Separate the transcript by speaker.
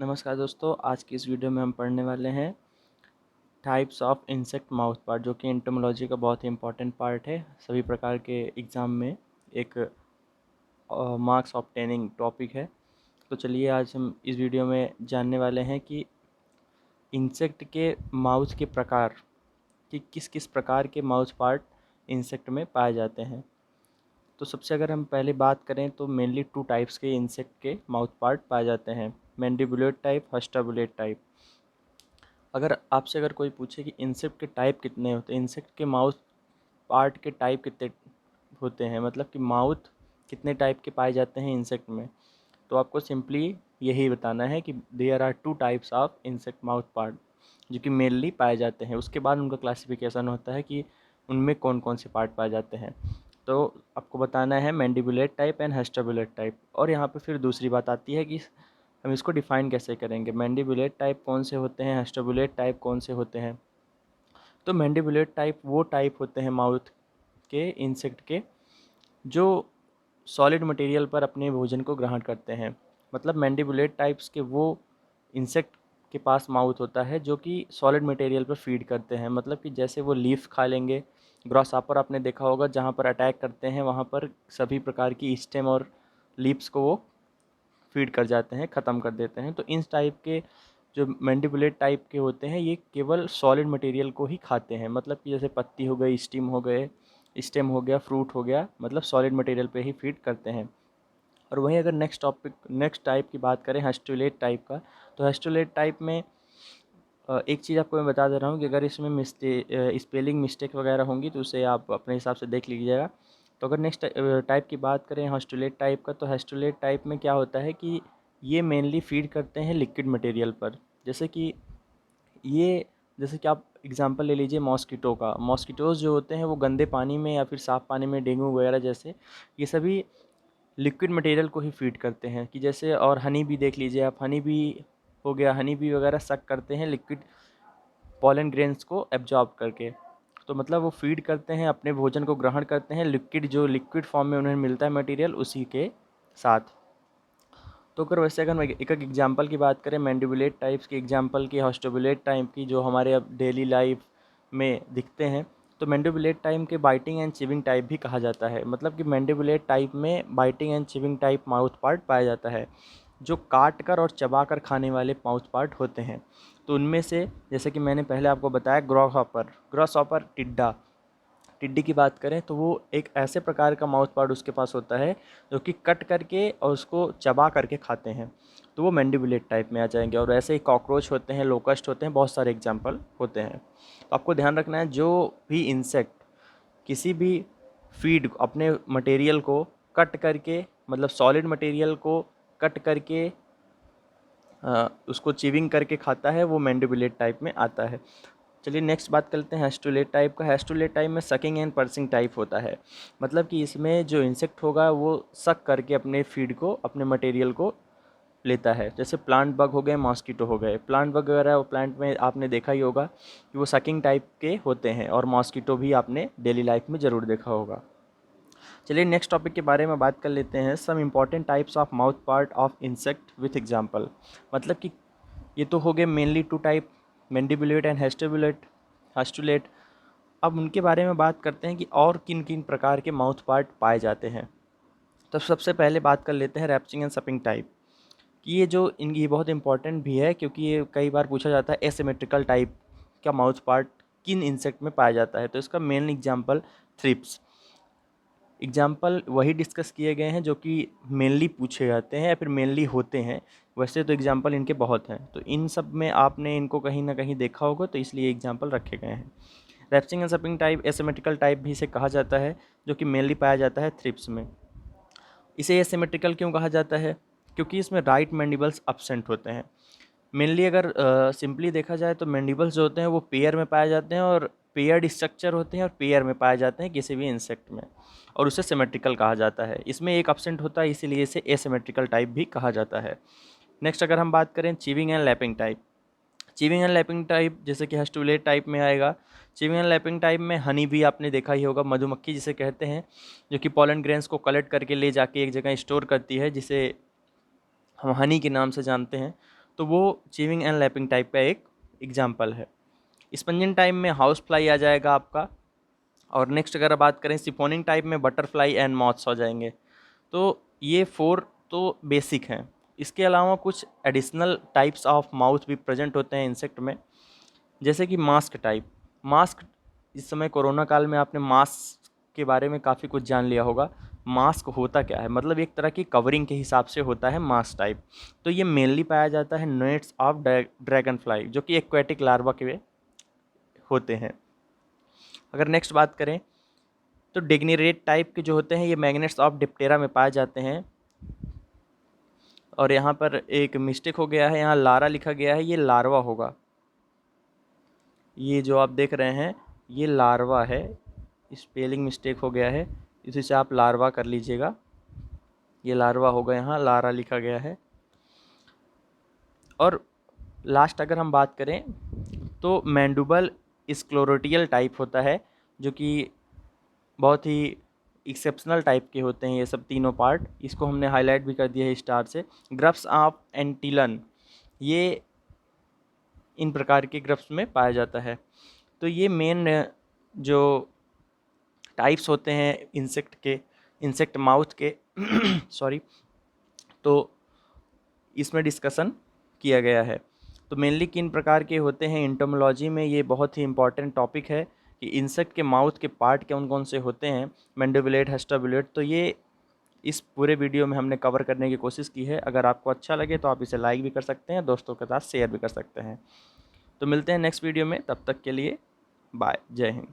Speaker 1: नमस्कार दोस्तों, आज की इस वीडियो में हम पढ़ने वाले हैं types of insect mouth part, जो कि एंटोमोलॉजी का बहुत ही इंपॉर्टेंट पार्ट है। सभी प्रकार के एग्ज़ाम में एक मार्क्स ऑब्टेनिंग टॉपिक है। तो चलिए आज हम इस वीडियो में जानने वाले हैं कि इंसेक्ट के माउथ के प्रकार, कि किस किस प्रकार के माउथ पार्ट इंसेक्ट में पाए जाते हैं। तो सबसे अगर हम पहले बात करें तो मेनली 2 टाइप्स के इंसेक्ट के माउथ पार्ट पाए जाते हैं, मैंडिबुलेट टाइप, हस्टैबुलेट टाइप। अगर कोई पूछे कि इंसेक्ट के टाइप कितने होते हैं, इंसेक्ट के माउथ पार्ट के टाइप कितने होते हैं, मतलब कि माउथ कितने टाइप के पाए जाते हैं इंसेक्ट में, तो आपको सिंपली यही बताना है कि there are 2 types of insect mouth part जो कि मेनली पाए जाते हैं। उसके बाद उनका क्लासिफिकेशन होता है कि उनमें कौन कौन से पार्ट पाए जाते हैं। तो आपको बताना है मैंडिबुलेट टाइप एंड हस्टैबुलेट टाइप। और यहाँ पे फिर दूसरी बात आती है कि हम इसको डिफ़ाइन कैसे करेंगे, मैंडिबुलेट टाइप कौन से होते हैं, हस्टैबुलेट टाइप कौन से होते हैं। तो मैंडिबुलेट टाइप वो टाइप होते हैं माउथ के इंसेक्ट के जो सॉलिड मटेरियल पर अपने भोजन को ग्रहण करते हैं। मतलब मैंडिबुलेट टाइप्स के वो इंसेक्ट के पास माउथ होता है जो कि सॉलिड मटेरियल पर फीड करते हैं। मतलब कि जैसे वो लीफ खा लेंगे, ग्रासहॉपर आपने देखा होगा, जहाँ पर अटैक करते हैं वहाँ पर सभी प्रकार की स्टेम और लीव्स को वो फीड कर जाते हैं, ख़त्म कर देते हैं। तो इस टाइप के जो मैंडिबुलेट टाइप के होते हैं ये केवल सॉलिड मटेरियल को ही खाते हैं। मतलब कि जैसे पत्ती हो गई, स्टेम हो गया, फ्रूट हो गया, मतलब सॉलिड मटेरियल पे ही फीड करते हैं। और वहीं अगर नेक्स्ट टाइप की बात करें हस्टुलेट टाइप का, तो हस्टुलेट टाइप में एक चीज़ आपको मैं बता दे रहा हूँ कि अगर इसमें स्पेलिंग मिस्टेक वगैरह होंगी तो उसे आप अपने हिसाब से देख लीजिएगा। तो अगर नेक्स्ट टाइप की बात करें हस्टुलेट टाइप का, तो हस्टुलेट टाइप में क्या होता है कि ये मेनली फीड करते हैं लिक्विड मटेरियल पर। जैसे कि ये जैसे कि आप एग्जांपल ले लीजिए मॉस्किटो का। मॉस्किटोज़ जो होते हैं वो गंदे पानी में या फिर साफ़ पानी में, डेंगू वगैरह जैसे, ये सभी लिक्विड मटेरियल को ही फीड करते हैं। कि जैसे और हनी भी देख लीजिए आप, हनी भी हो गया, हनी भी वगैरह सक करते हैं लिक्विड पॉलन ग्रेन्स को एब्जॉर्ब करके। तो मतलब वो फीड करते हैं, अपने भोजन को ग्रहण करते हैं लिक्विड, जो लिक्विड फॉर्म में उन्हें मिलता है मटेरियल, उसी के साथ। तो अगर वैसे अगर एक एक एग्जांपल की बात करें मैंडिबुलेट टाइप्स की एग्जांपल की, हस्टैबुलेट टाइप की, जो हमारे अब डेली लाइफ में दिखते हैं, तो मैंडिबुलेट टाइप के बाइटिंग एंड चिविंग टाइप भी कहा जाता है। मतलब कि मैंडिबुलेट टाइप में biting and chewing type mouth part पाया जाता है, जो काट कर और चबा कर खाने वाले माउथ पार्ट होते हैं। तो उनमें से जैसे कि मैंने पहले आपको बताया ग्रॉसहॉपर टिड्डा, टिड्डी की बात करें तो वो एक ऐसे प्रकार का माउथ पार्ट उसके पास होता है जो कि कट करके और उसको चबा करके खाते हैं। तो वो मैंडिबुलेट टाइप में आ जाएंगे। और ऐसे ही कॉकरोच होते हैं, लोकस्ट होते हैं, बहुत सारे एग्जाम्पल होते हैं। तो आपको ध्यान रखना है, जो भी इंसेक्ट किसी भी फीड अपने मटेरियल को कट करके, मतलब सॉलिड मटेरियल को कट करके उसको चिविंग करके खाता है, वो मैंडिबुलेट टाइप में आता है। चलिए नेक्स्ट बात करते हैं हेस्टुलेट टाइप का। हेस्टुलेट टाइप में सकिंग एंड पर्सिंग टाइप होता है। मतलब कि इसमें जो इंसेक्ट होगा वो सक करके अपने फीड को, अपने मटेरियल को लेता है। जैसे प्लांट बग हो गए, मॉस्किटो हो गए। प्लांट बग वगैरह प्लांट में आपने देखा ही होगा कि वो सकिंग टाइप के होते हैं, और मॉस्किटो भी आपने डेली लाइफ में ज़रूर देखा होगा। चलिए नेक्स्ट टॉपिक के बारे में बात कर लेते हैं, some important types of mouth part of insect with example. मतलब कि ये तो हो गए mainly 2 type, mandibulate and haustellate. अब उनके बारे में बात करते हैं कि और किन किन प्रकार के माउथ पार्ट पाए जाते हैं। तो सबसे पहले बात कर लेते हैं रैप्चिंग एंड सपिंग टाइप कि ये जो इनकी बहुत इंपॉर्टेंट भी है, क्योंकि ये कई बार पूछा जाता है एसिमेट्रिकल टाइप का माउथ पार्ट किन इंसेक्ट में पाया जाता है। तो इसका मेन एग्जाम्पल थ्रिप्स। एग्जाम्पल वही डिस्कस किए गए हैं जो कि मेनली पूछे जाते हैं या फिर मेनली होते हैं। वैसे तो एग्जाम्पल इनके बहुत हैं, तो इन सब में आपने इनको कहीं ना कहीं देखा होगा, तो इसलिए एग्जाम्पल रखे गए हैं। रैप्चिंग एंड सपिंग टाइप एसिमेट्रिकल टाइप भी इसे कहा जाता है, जो कि मेनली पाया जाता है थ्रिप्स में। इसे एसिमेट्रिकल क्यों कहा जाता है? क्योंकि इसमें राइट मैंडिबल्स अब्सेंट होते हैं। मेनली अगर सिंपली देखा जाए तो मैंडिबल्स जो होते हैं वो पेयर में पाए जाते हैं, और पेयर्ड स्ट्रक्चर होते हैं और पेयर में पाए जाते हैं किसी भी इंसेक्ट में, और उसे सिमेट्रिकल कहा जाता है। इसमें एक अब्सेंट होता है, इसीलिए इसे एसिमेट्रिकल टाइप भी कहा जाता है। नेक्स्ट अगर हम बात करें chewing and lapping type, chewing and lapping type जैसे कि हस्टुलेट टाइप में आएगा। चीविंग एंड लैपिंग टाइप में हनी भी आपने देखा ही होगा, मधुमक्खी जिसे कहते हैं, जो कि पॉलन ग्रेन्स को कलेक्ट करके ले जाके एक जगह स्टोर करती है, जिसे हम हनी के नाम से जानते हैं। तो वो चीविंग एंड लैपिंग टाइप का एक एग्जाम्पल है। स्पंजिंग टाइप में हाउस फ्लाई आ जाएगा आपका, और नेक्स्ट अगर बात करें सिफोनिंग टाइप में बटरफ्लाई एंड मॉथ्स हो जाएंगे। तो ये 4 तो बेसिक हैं। इसके अलावा कुछ एडिशनल टाइप्स ऑफ माउथ भी प्रेजेंट होते हैं इंसेक्ट में, जैसे कि मास्क टाइप। मास्क, इस समय कोरोना काल में आपने मास्क के बारे में काफ़ी कुछ जान लिया होगा। मास्क होता क्या है, मतलब एक तरह की कवरिंग के हिसाब से होता है मास्क टाइप। तो ये मेनली पाया जाता है नेट्स ऑफ ड्रैगन फ्लाई, जो कि एक्वेटिक लार्वा के होते हैं। अगर नेक्स्ट बात करें तो डिग्निरेट टाइप के जो होते हैं ये मैग्नेट्स ऑफ डिप्टेरा में पाए जाते हैं। और यहाँ पर एक मिस्टेक हो गया है, यहाँ लारा लिखा गया है, ये लार्वा होगा। ये जो आप देख रहे हैं ये लार्वा है, स्पेलिंग मिस्टेक हो गया है, इसी से आप लार्वा कर लीजिएगा। ये लार्वा होगा, यहाँ लारा लिखा गया है। और लास्ट अगर हम बात करें तो मैंडुबल स्क्लेरोटियल टाइप होता है, जो कि बहुत ही एक्सेप्शनल टाइप के होते हैं ये सब तीनों पार्ट। इसको हमने हाईलाइट भी कर दिया है स्टार से। ग्रफ्स ऑफ एंटिलन, ये इन प्रकार के ग्रफ्स में पाया जाता है। तो ये मेन जो टाइप्स होते हैं इंसेक्ट माउथ के सॉरी, तो इसमें डिस्कशन किया गया है। तो मेनली किन प्रकार के होते हैं एंटोमोलॉजी में, ये बहुत ही इंपॉर्टेंट टॉपिक है कि इंसेक्ट के माउथ के पार्ट कौन कौन से होते हैं, मैंडिबुलेट, हेस्टाबुलेट। तो ये इस पूरे वीडियो में हमने कवर करने की कोशिश की है। अगर आपको अच्छा लगे तो आप इसे लाइक भी कर सकते हैं, दोस्तों के साथ शेयर भी कर सकते हैं। तो मिलते हैं नेक्स्ट वीडियो में, तब तक के लिए बाय, जय हिंद।